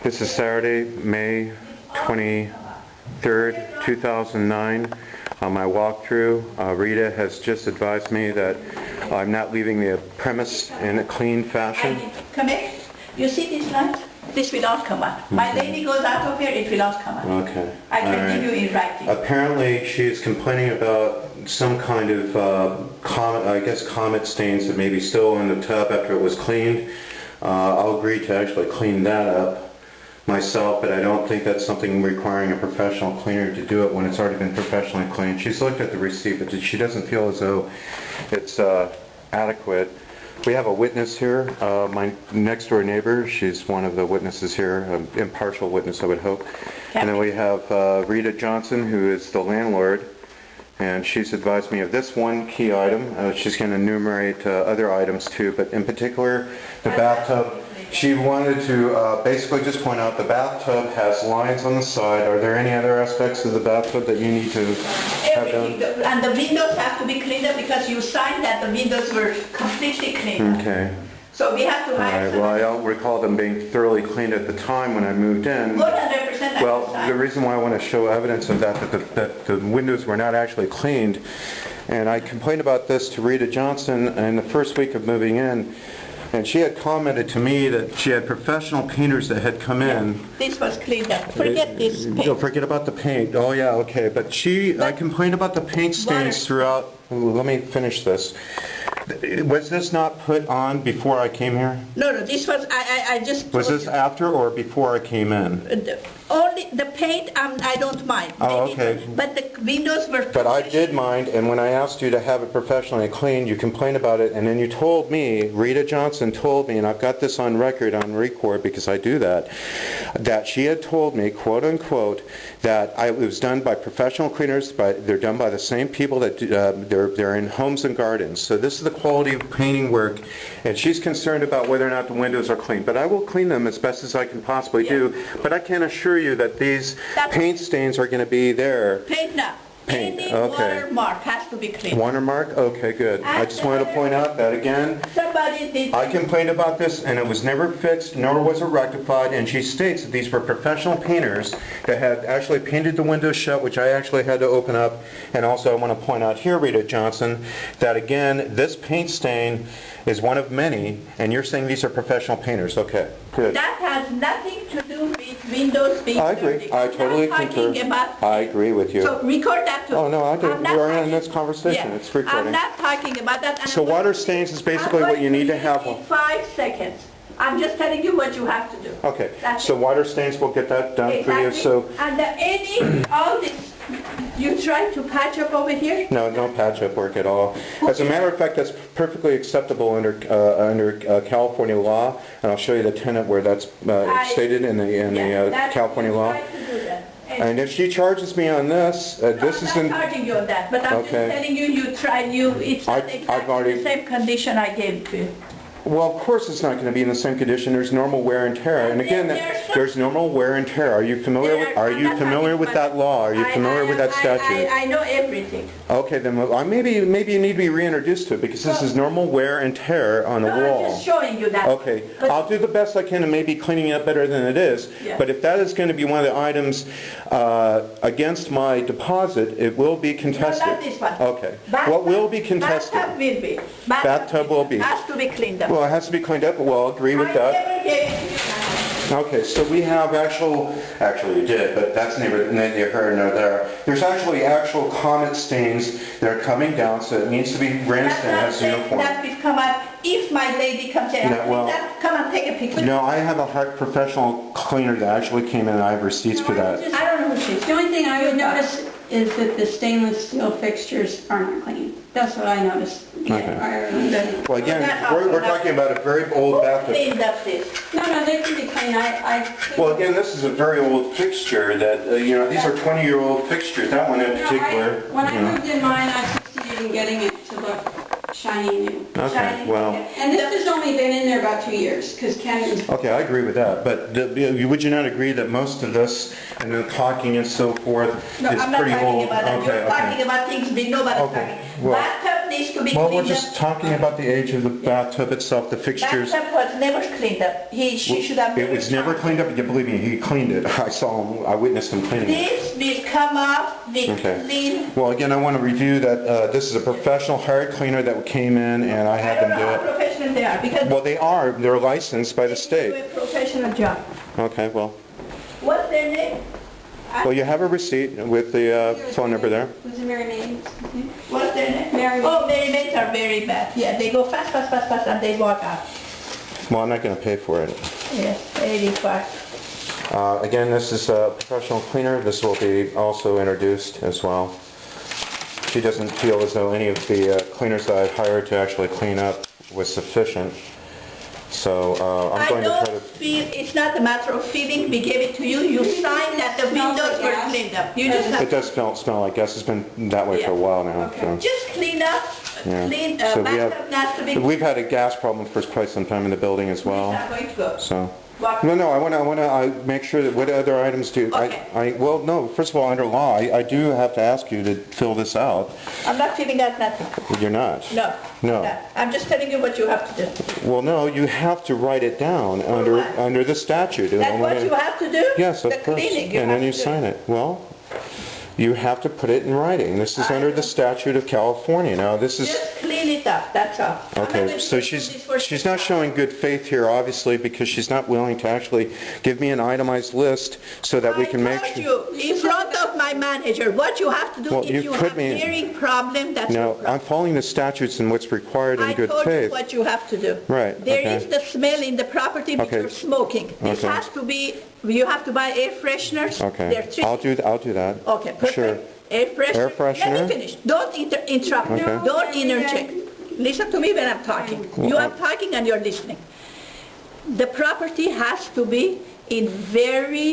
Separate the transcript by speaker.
Speaker 1: This is Saturday, May 23rd, 2009. On my walkthrough, Rita has just advised me that I'm not leaving the premise in a clean fashion.
Speaker 2: Come here. You see this light? This will not come up. My lady goes out of here, it will not come up.
Speaker 1: Okay.
Speaker 2: I can give you in writing.
Speaker 1: Apparently she's complaining about some kind of comet stains that may be still in the tub after it was cleaned. I'll agree to actually clean that up myself, but I don't think that's something requiring a professional cleaner to do it when it's already been professionally cleaned. She's looked at the receipt, but she doesn't feel as though it's adequate. We have a witness here, my next door neighbor. She's one of the witnesses here, an impartial witness I would hope. And then we have Rita Johnson, who is the landlord, and she's advised me of this one key item. She's going to enumerate other items too, but in particular the bathtub. She wanted to basically just point out the bathtub has lines on the side. Are there any other aspects of the bathtub that you need to have done?
Speaker 2: And the windows have to be cleaned up because you signed that the windows were completely cleaned.
Speaker 1: Okay.
Speaker 2: So we have to hire
Speaker 1: Well, I don't recall them being thoroughly cleaned at the time when I moved in.
Speaker 2: 100%.
Speaker 1: Well, the reason why I want to show evidence of that the windows were not actually cleaned, and I complained about this to Rita Johnson in the first week of moving in, and she had commented to me that she had professional painters that had come in.
Speaker 2: This was cleaned up. Forget this paint.
Speaker 1: Don't forget about the paint. Oh yeah, okay. But I complained about the paint stains throughout. Let me finish this. Was this not put on before I came here?
Speaker 2: No, this was, I just
Speaker 1: Was this after or before I came in?
Speaker 2: Only the paint, I don't mind.
Speaker 1: Oh, okay.
Speaker 2: But the windows were...
Speaker 1: But I did mind, and when I asked you to have it professionally cleaned, you complained about it, and then you told me, Rita Johnson told me, and I've got this on record, on record, because I do that she had told me, quote unquote, that it was done by professional cleaners, they're done by the same people that they're in homes and gardens. So this is the quality of painting work, and she's concerned about whether or not the windows are clean. But I will clean them as best as I can possibly do, but I can't assure you that these paint stains are going to be there.
Speaker 2: Paint now.
Speaker 1: Paint,
Speaker 2: Any
Speaker 1: okay.
Speaker 2: watermark has to be cleaned.
Speaker 1: Watermark? Okay, good. I just wanted to point out that again,
Speaker 2: Somebody did...
Speaker 1: I complained about this and it was never fixed, nor was it rectified, and she states that these were professional painters that had actually painted the windows shut, which I actually had to open up. And also I want to point out here, Rita Johnson, that again, this paint stain is one of many, and you're saying these are professional painters. Okay, good.
Speaker 2: That has nothing to do with windows being
Speaker 1: I agree.
Speaker 2: dirty.
Speaker 1: I totally concur. I agree with you.
Speaker 2: So record that too.
Speaker 1: Oh, no, I didn't. We're in this conversation.
Speaker 2: Yeah.
Speaker 1: It's recording.
Speaker 2: I'm not talking about that.
Speaker 1: So water stains is basically what you need to have.
Speaker 2: In 5 seconds. I'm just telling you what you have to do.
Speaker 1: Okay.
Speaker 2: That's
Speaker 1: So
Speaker 2: it.
Speaker 1: water stains will get that done for you.
Speaker 2: Exactly.
Speaker 1: So
Speaker 2: And all this, you try to patch up over here?
Speaker 1: no patch-up work at all. As a matter of fact, that's perfectly acceptable under California law, and I'll show you the tenant where that's stated in the California law.
Speaker 2: Try to do that.
Speaker 1: And if she charges me on this, this is
Speaker 2: I'm
Speaker 1: in...
Speaker 2: not charging you on that, but I'm just telling you, it's not exactly the same condition I gave to you.
Speaker 1: Well, of course it's not going to be in the same condition. There's normal wear and tear. And again, there's normal wear and tear. Are you familiar with that law? Are you familiar with that statute?
Speaker 2: I know everything.
Speaker 1: Okay, then maybe you need to be reintroduced to it, because this is normal wear and tear on the wall.
Speaker 2: I'm just showing you that.
Speaker 1: Okay, I'll do the best I can and maybe cleaning it up better than it is.
Speaker 2: Yeah.
Speaker 1: But if that is going to be one of the items against my deposit, it will be contested.
Speaker 2: No, not this one.
Speaker 1: Okay. What will be contested?
Speaker 2: Bathtub will be.
Speaker 1: Bathtub will be.
Speaker 2: Has to be cleaned up.
Speaker 1: Well, it has to be cleaned up. Well, I'll agree with that.
Speaker 2: I never gave it to you.
Speaker 1: Okay, so we have actually you did, but that's neither here nor there. There's actual comet stains that are coming down, so it needs to be rinsed and has uniform.
Speaker 2: That will come up if my lady comes in. Come and take a picture.
Speaker 1: No, I have a professional cleaner that actually came in, and I have receipts for that.
Speaker 2: I don't know who she is.
Speaker 3: The only thing I would notice is that the stainless steel fixtures aren't clean. That's what I noticed.
Speaker 1: Okay. Well, again, we're talking about a very old bathtub.
Speaker 2: Cleaned up this.
Speaker 3: No, they can be clean.
Speaker 1: Well, again, this is a very old fixture that, these are 20-year-old fixtures. That one in particular.
Speaker 3: When I moved in mine, I succeeded in getting it to look shiny new.
Speaker 1: Okay, well...
Speaker 3: And this has only been in there about 2 years, because Ken...
Speaker 1: Okay, I agree with that, but would you not agree that most of this, and the caulking and so forth,
Speaker 2: No,
Speaker 1: is
Speaker 2: I'm not
Speaker 1: pretty
Speaker 2: talking
Speaker 1: old?
Speaker 2: about that. You're talking about things we know about.
Speaker 1: Okay, well...
Speaker 2: Bathtub needs to be
Speaker 1: Well, we're
Speaker 2: cleaned
Speaker 1: just
Speaker 2: up.
Speaker 1: talking about the age of the bathtub itself, the fixtures.
Speaker 2: Bathtub was never cleaned up. She should have.
Speaker 1: It was never cleaned up, you believe me, he cleaned it. I saw him, I witnessed him cleaning it.
Speaker 2: This will come off, we
Speaker 1: Okay.
Speaker 2: clean.
Speaker 1: Well, again, I want to review that this is a professional hired cleaner that came in and I
Speaker 2: I
Speaker 1: had
Speaker 2: don't
Speaker 1: them
Speaker 2: know how
Speaker 1: do it.
Speaker 2: professional they are, because
Speaker 1: Well, they're licensed by the
Speaker 2: they do
Speaker 1: state.
Speaker 2: a professional job.
Speaker 1: Okay, well,
Speaker 2: What's their name?
Speaker 1: well, you have a receipt with the phone number there.
Speaker 3: Was it Mary Mae?
Speaker 2: What's their name?
Speaker 3: Mary.
Speaker 2: Oh, Mary Maids are very bad. Yeah, they go fast, fast, fast, fast, and they walk out.
Speaker 1: Well, I'm not going to pay for it.
Speaker 2: Yes, very fast.
Speaker 1: Again, this is a professional cleaner. This will be also introduced as well. She doesn't feel as though any of the cleaners that I've hired to actually clean up was sufficient. So I'm
Speaker 2: I
Speaker 1: going to try
Speaker 2: don't
Speaker 1: to...
Speaker 2: feel, it's not a matter of feeling, we gave it to you, you signed that the windows were cleaned up. You just
Speaker 1: It
Speaker 2: have,
Speaker 1: does smell like gas. It's been that way for a while now. So.
Speaker 2: just clean up,
Speaker 1: Yeah.
Speaker 2: clean,
Speaker 1: So we
Speaker 2: bathtub not to be, it's
Speaker 1: We've had a gas problem for quite some time in the building as well.
Speaker 2: not going to go.
Speaker 1: So,
Speaker 2: What?
Speaker 1: no, I want to make sure that what other items do.
Speaker 2: Okay.
Speaker 1: Well, no, first of all, under law, I do have to ask you to fill this out.
Speaker 2: I'm not filling out nothing.
Speaker 1: You're not.
Speaker 2: No.
Speaker 1: No.
Speaker 2: not. I'm just telling you what you have to do.
Speaker 1: Well, no, you have to write it down
Speaker 2: what?
Speaker 1: under the statute.
Speaker 2: That's what you have to do?
Speaker 1: Yes, of
Speaker 2: The
Speaker 1: course.
Speaker 2: cleaning,
Speaker 1: And then
Speaker 2: have
Speaker 1: you
Speaker 2: to do.
Speaker 1: sign it. Well, you have to put it in writing. This is under the statute of California. Now, this is...
Speaker 2: Just clean it up, that's all. I'm not going
Speaker 1: Okay,
Speaker 2: to
Speaker 1: so
Speaker 2: do this for
Speaker 1: she's not showing good faith here, obviously, because she's not willing to actually give me an itemized list so that we can make
Speaker 2: I
Speaker 1: sure...
Speaker 2: told you, in front of my manager, what you have to do
Speaker 1: Well,
Speaker 2: if
Speaker 1: you
Speaker 2: you
Speaker 1: put
Speaker 2: have
Speaker 1: me in-
Speaker 2: hearing problem, that's your
Speaker 1: No,
Speaker 2: problem.
Speaker 1: I'm following the statutes and what's required in
Speaker 2: I
Speaker 1: good
Speaker 2: told you
Speaker 1: faith.
Speaker 2: what you have to do.
Speaker 1: Right,
Speaker 2: There
Speaker 1: okay.
Speaker 2: is the smell in the property because
Speaker 1: Okay.
Speaker 2: you're smoking. This
Speaker 1: Okay.
Speaker 2: has to be, you have to buy air fresheners.
Speaker 1: Okay,
Speaker 2: They're three-
Speaker 1: I'll do that.
Speaker 2: Okay, perfect.
Speaker 1: Sure.
Speaker 2: Air freshener.
Speaker 1: Air freshener.
Speaker 2: Let me finish. Don't interrupt me.
Speaker 1: Okay.
Speaker 2: Don't interject. Listen to me when I'm talking. You are talking and you're listening. The property has to be in very